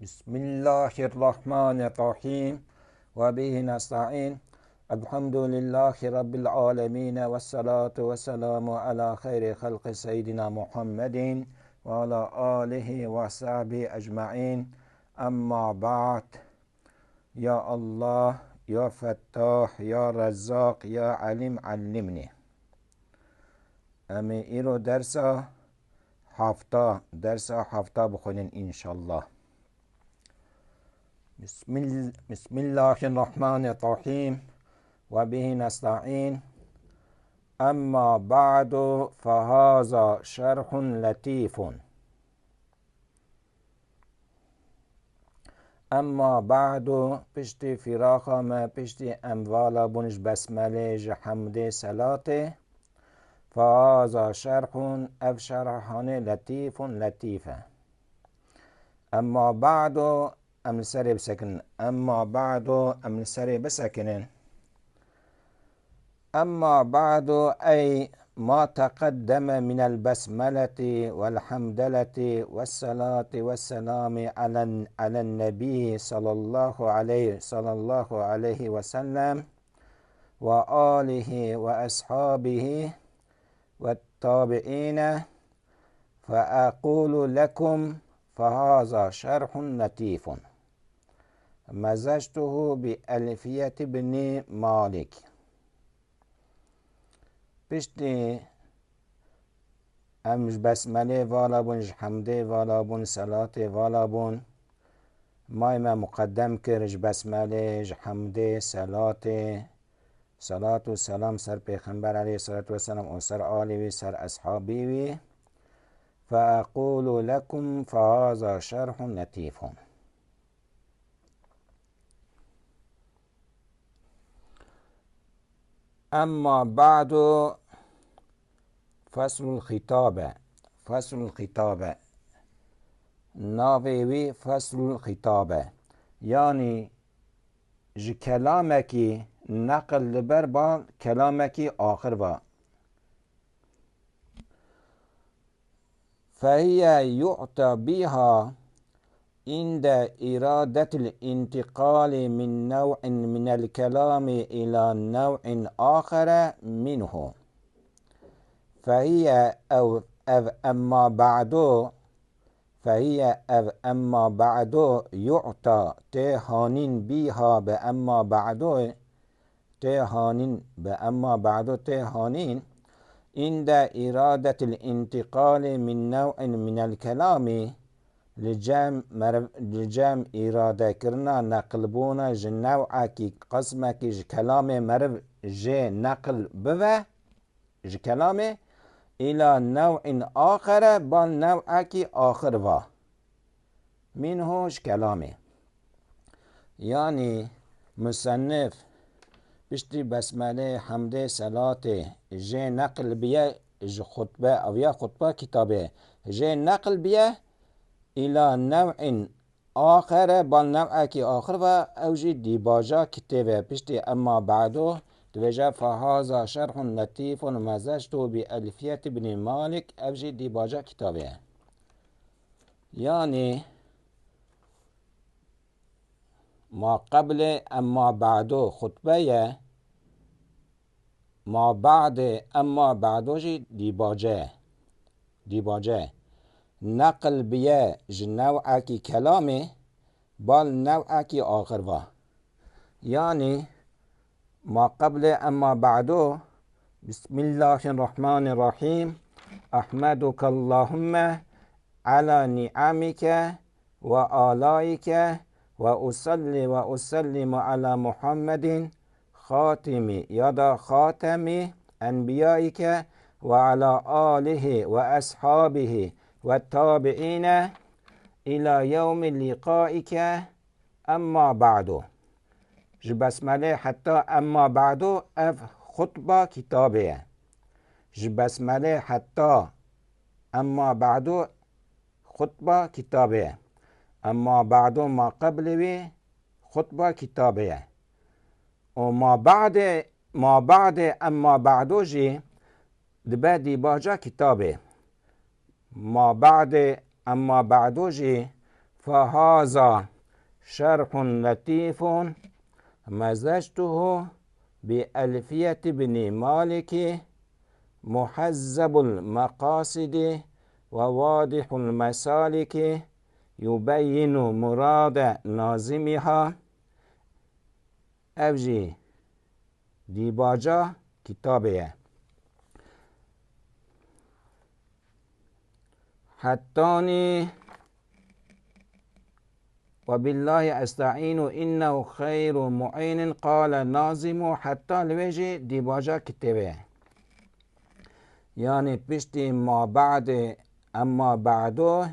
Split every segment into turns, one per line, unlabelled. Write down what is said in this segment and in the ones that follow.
بسم الله الرحمن الرحيم وبه نستعين. الحمد لله رب العالمين والصلاة والسلام على خير خلق سيدنا محمد وعلى آله وصحبه أجمعين. أما بعد. يا الله يا فتاح يا رزاق يا عليم علمني. امی ایرو درس هفته بخونین انشالله. بسم الله الرحمن الرحيم وبه نستعين. أما بعد فهذا شرح لطيف. اما بعد پشتی فراخا ما پشتی اموالا بونش بسمله حمد صلاته. فهذا شرح اف شرحان لطيف لطيفه. اما بعد امل سري بسكن. اما بعد امل سري بسكن. اما بعد اي ما تقدم من البسملة والحمدلة والصلاة والسلام على النبي صلى الله عليه وسلم وآله وأصحابه والتابعين. فأقول لكم فهذا شرح لطيف مزجته بألفية بن مالك. پشتی امش بسمله والا بونش حمده والا بون صلاة والا بون مای ما مقدم کرش بسمله حمده صلاة و سلام سر پیغمبر علیه الصلاة والسلام و سر آلی و سر اصحابی و فأقول لكم فهذا شرح لطيف. اما بعد فصل الخطاب ناوی فصل الخطاب یعنی ج کلامکی نقل لبر با کلامکی آخر با. فهي يعطى بها عند إرادة الانتقال من نوع من الكلام إلى نوع آخر منه. فهي أما بعد يعطى تهانين بها بأما بعد تهانين عند إرادة الانتقال من نوع من الكلام لجم إرادة کرنا نقل بونا نوع کی قسم کی کلام مرو نقل بوه كلام إلى نوع آخر با نوع کی آخر و منهوش كلامه. يعني مصنف بشتي بسمله حمده صلاة نقل بيه خطبه او یا خطبه کتابه نقل بيه الى نوع آخر با نوع کی آخر و اوجی دیباجا کتابه پشتی اما بعدو دوجه فهذا شرح لطيف مزجته بألفية بن مالك اوجی دیباجا کتابه. يعني ما قبل اما بعدو خطبه ما بعد اما بعدوجی دیباجه نقل بیه نوع کی کلامه بال نوع کی آخر و. يعني ما قبل اما بعدو بسم الله الرحمن الرحيم احمدك اللهم على نعمك وآلائك وأصلي وأسلم على محمد خاتم أنبيائك وعلى آله وأصحابه والتابعين إلى يوم لقائك. أما بعد جبسمله حتى أما بعد أف خطبة كتابه جبسمله حتى أما بعد خطبة كتابه. اما بعد ما قبل خطبه کتابه و ما بعد اما بعدو جی دبه دیباجا کتابه. ما بعد اما بعدو جی فهذا شرح لطيف مزجته بألفية بن مالك محزب المقاصد وواضح المسالك يبين مراد ناظمها اوجی دیباجا کتابه حتانی وبالله استعين انه خير معين قال ناظم حتى لوجه دیباجا کتابه یعنی پشتی ما بعد اما بعدو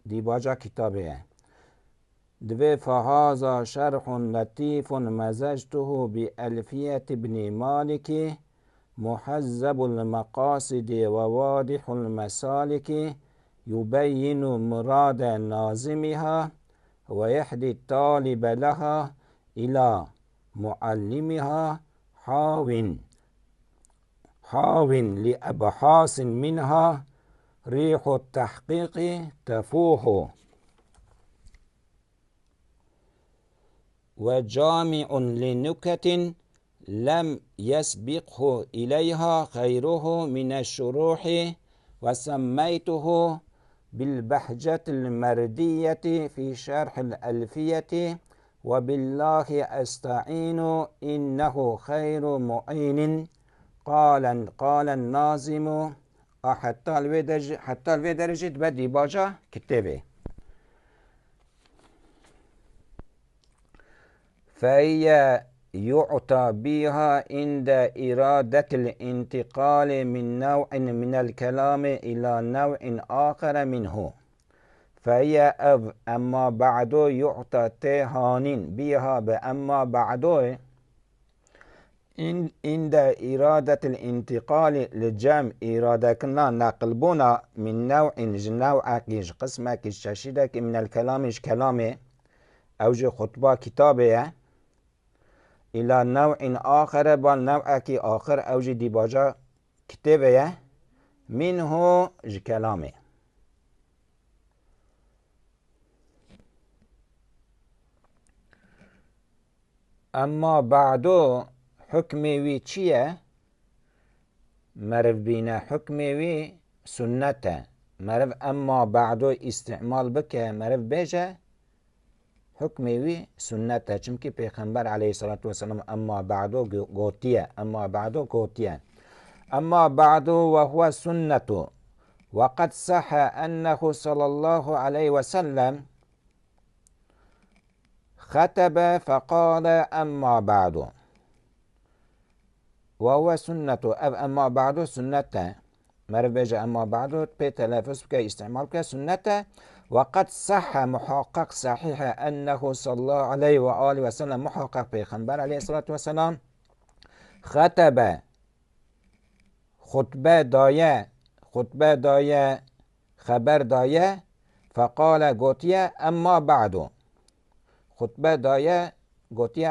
دیباجا کتابه دوی فهذا شرح لطيف مزجته بألفية ابن مالك محزب المقاصد وواضح المسالك يبين مراد ناظمها ويهدي الطالب لها إلى معلمها حاو لأبحاث منها ريح التحقيق تفوح وجامع لنكت لم يسبقه إليها خيره من الشروح وسميته بالبهجة المردية في شرح الألفية وبالله أستعين إنه خير معين قال الناظم حتى الودرجة بدي باجا كتابه فهي يعطى بها عند إرادة الانتقال من نوع من الكلام إلى نوع آخر منه فهي أما بعد يعطى تهانين بها بأما بعد عند إرادة الانتقال للجمع إرادة كنا نقلبنا من نوع كيش قسمة كيش شاشدك من الكلام كلامه أوجه خطبة كتابه إلى نوع آخر بالنوع كي آخر أوجه ديباجا كتابه منه كلامه اما بعدو حکمی وی چیه؟ مرف بینه حکمی وی سنته مرف اما بعدو استعمال بکه مرف بیجه حکمی وی سنته چونکه پیغمبر علیه الصلاة والسلام اما بعدو گوتیه اما بعدو وهو سنته وقد صح انه صلى الله عليه وسلم خطب فقال اما بعد وهو سنته اما بعد سنته مرة بيجي اما بعد بتلفظ بك استعمال بك سنته وقد صح محقق صحيح انه صلى الله عليه وآله وسلم محقق پیغمبر عليه الصلاة والسلام خطب خطبه دایه خبر دایه فقال گوتیه اما بعد خطبه دایه گوتیه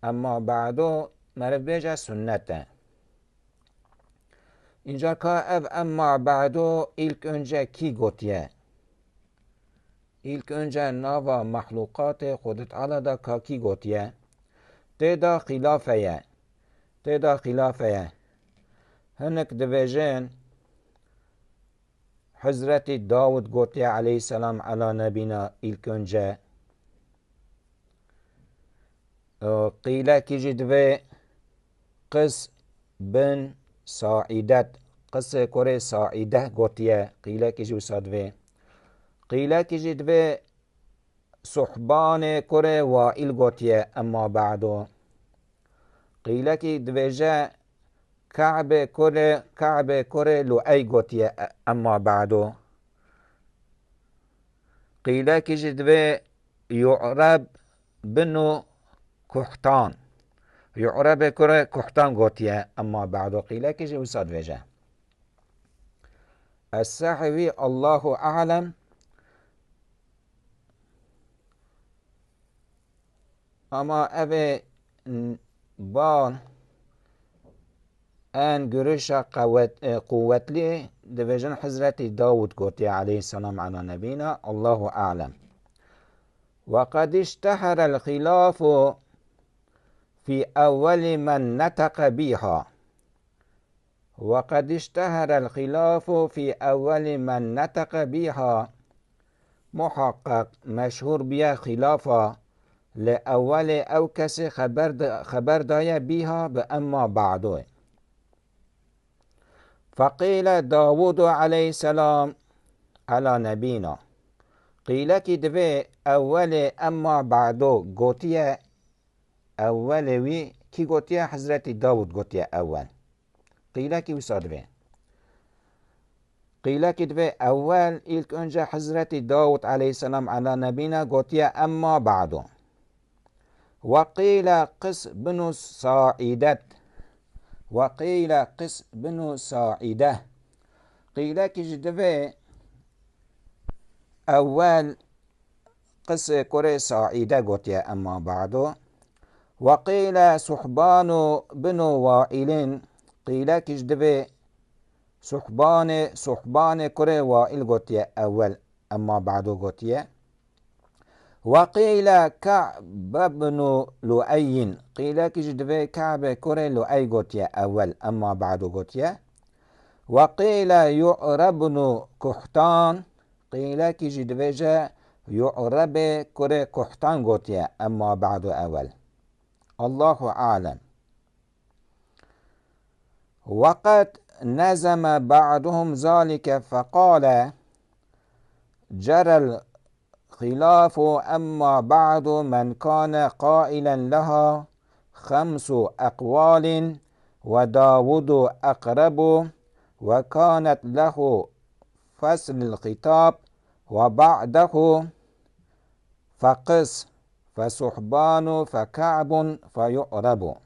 اما بعدو مرف بیجه سنته اینجا که اما بعدو ایلک önce کی گوتیه ایلک önce ناوا مخلوقات خودت علا دا که کی گوتیه تیدا خلافه هنک دویجن حضرت داود گوتیه علیه السلام علی نبینا ایلک önce قيل كجدوه قس بن ساعدت قس كوري ساعده قوتيه قيل كجو صدوه قيل كجدوه صحبان كوري وائل قوتيه اما بعدو قيل كجدوه كعب كوري لؤي قوتيه اما بعدو قيل كجدوه يعرب بنو كحتان يعرب كره كحتان قوتيه اما بعد قيل كجي وصاد وجه السحوي الله اعلم اما ابي بان ان گرش قوتلی دویژن حضرت داود گوتی علیه السلام على نبینا الله اعلم. وقد اشتهر الخلاف في أول من نطق بها. وقد اشتهر الخلاف في أول من نطق بها. محقق مشهور بیا خلافا لأول او کسی خبر دایا بها به اما بعدو. فقيل داود عليه السلام على نبينا. قيل کی دوی اول اما بعدو گوتیه اول وی کی گوتیه حضرت داود گوتیه اول. قيل کی وصادوه. قيل کی دوی اول ایلک انجا حضرت داود عليه السلام على نبينا گوتیه اما بعدو. وقيل قس بن ساعدة. وقيل قس بن ساعدة. قيل کی جدوه اول قس كره ساعدة گوتیه اما بعدو. وقيل صحبان بن وائل. قيل کی جدوه صحبان كره وائل گوتیه اول اما بعدو گوتیه. وقيل كعب بن لؤي. قيل کی جدوه كعب كره لؤي گوتیه اول اما بعدو گوتیه. وقيل يعرب بن كحتان. قيل کی جدوه جا يعرب كره كحتان گوتیه اما بعدو اول. الله أعلم. وقد نزم بعضهم ذلك فقال جرى الخلاف أما بعد من كان قائلا لها 5 أقوال وداود أقرب وكانت له فصل الخطاب وبعده فقس فصحبان فكعب فيعرب.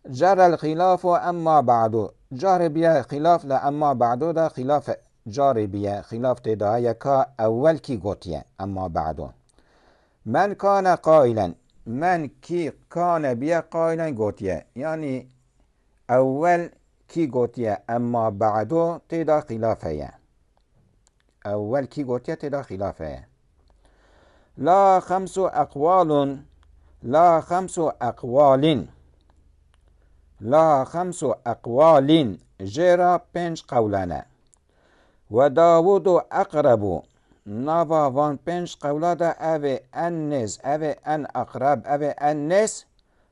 جرى الخلاف اما بعد. جار بیا خلاف لأما بعدو دا خلاف جار بیا خلاف تدا یکا اول کی گوتیه اما بعدو. من کان قائلا. من کی کان بیا قائلا گوتیه یعنی اول کی گوتیه اما بعدو تدا خلافه. اول کی گوتیه تدا خلافه. لا 5 أقوال. لا 5 أقوال. لا 5 أقوال جرى 5 قولانه. وداود أقرب. نافا وان 5 قولادا او النس او ان اقرب او النس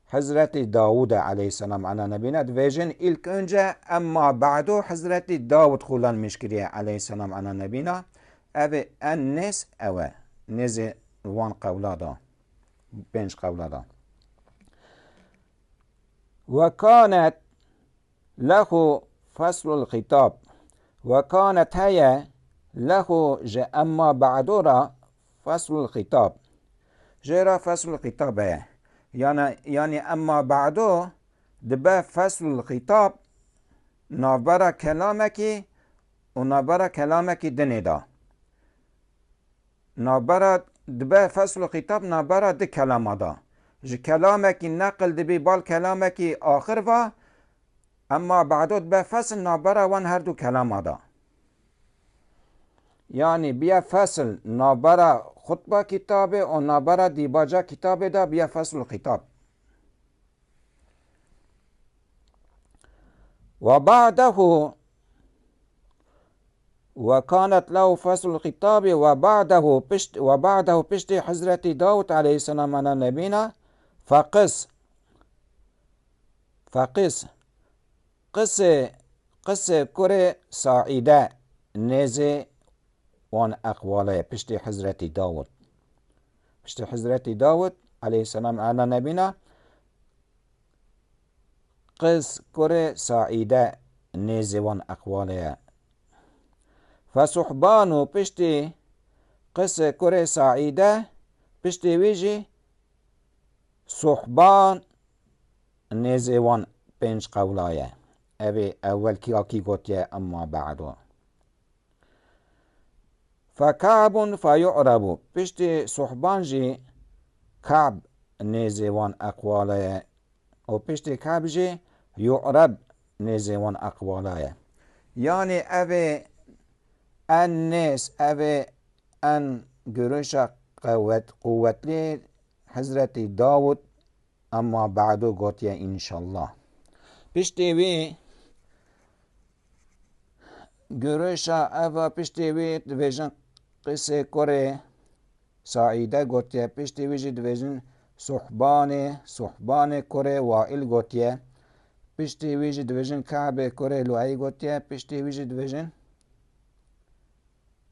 حضرت داود عليه السلام على نبينا دویژن ilk önce اما بعدو حضرت داود خولان مشکریه عليه السلام على نبينا او النس او نز وان قولادا 5 قولادا. وكانت له فصل الخطاب. وكانت هي له اما بعدورا فصل الخطاب. جرى فصل الخطاب هي يعني اما بعدو دبا فصل الخطاب نابرا كلامك ونابرا كلامك دنيدا. نابرا دبا فصل الخطاب نابرا د كلام دا. كلامك نقل دبي بال كلامك آخر و اما بعدو دبا فصل نابرا وان هر دو كلام دا. يعني بیا فصل نابرا خطبه کتابه و نابرا دیباجا کتابه دا بیا فصل الخطاب. وبعده وكانت له فصل الخطاب وبعده پشت حضرت داود عليه السلام على نبينا فقس قس كره ساعده نزه وان اقواله پشت حضرت داود. پشت حضرت داود عليه السلام على نبينا قس كره ساعده نزه وان اقواله. فصحبانو پشت قس كره ساعده پشت ویجی صحبان نزه وان 5 قولایه. اوی اول کی گوتیه اما بعدو. فكعب فيعرب پشت صحبان جي كعب نزوان اقواله و پشت که بجه یعرب نیزه وان اقوالایه. یعنی اوه ان نیس اوه ان گروش قوتلی حضرت داود اما بعدو گوتیه انشالله. پشتی وی گروشا اوه پشتی وی دویژن قصه کره سعیده گوتیه. پشتی وی دویژن صحبان کره وائل گوتیه. پشتی وی دویژن کعب کره لوعی گوتیه. پشتی وی دویژن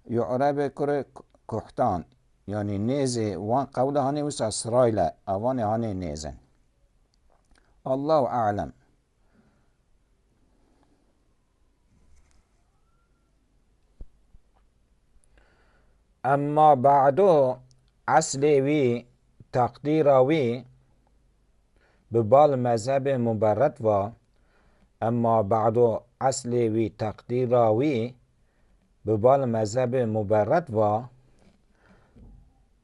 یعرب کره کحتان. یعنی نیزه وان قوله هانه وسا اسرائیل اوان هانه نیزن. الله اعلم. اما بعدو اصل وی تقدیر وی ببال مذهب مبرد و اما بعدو اصل وی تقدیر وی ببال مذهب مبرد و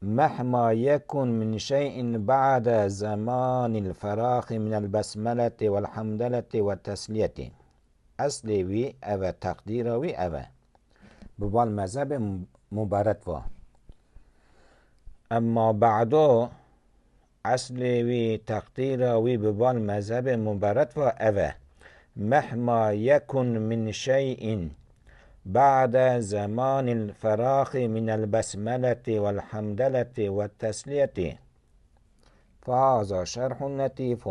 مهما يكن من شيء بعد زمان الفراغ من البسملة والحمدلة والتسلية. اصل وی او تقدیر وی او ببال مذهب مبرد و اما بعدو اصل وی تقدیر وی ببال مذهب مبرد و او مهما يكن من شيء بعد زمان الفراغ من البسملة والحمدلة والتسلية فهذا شرح لطيف.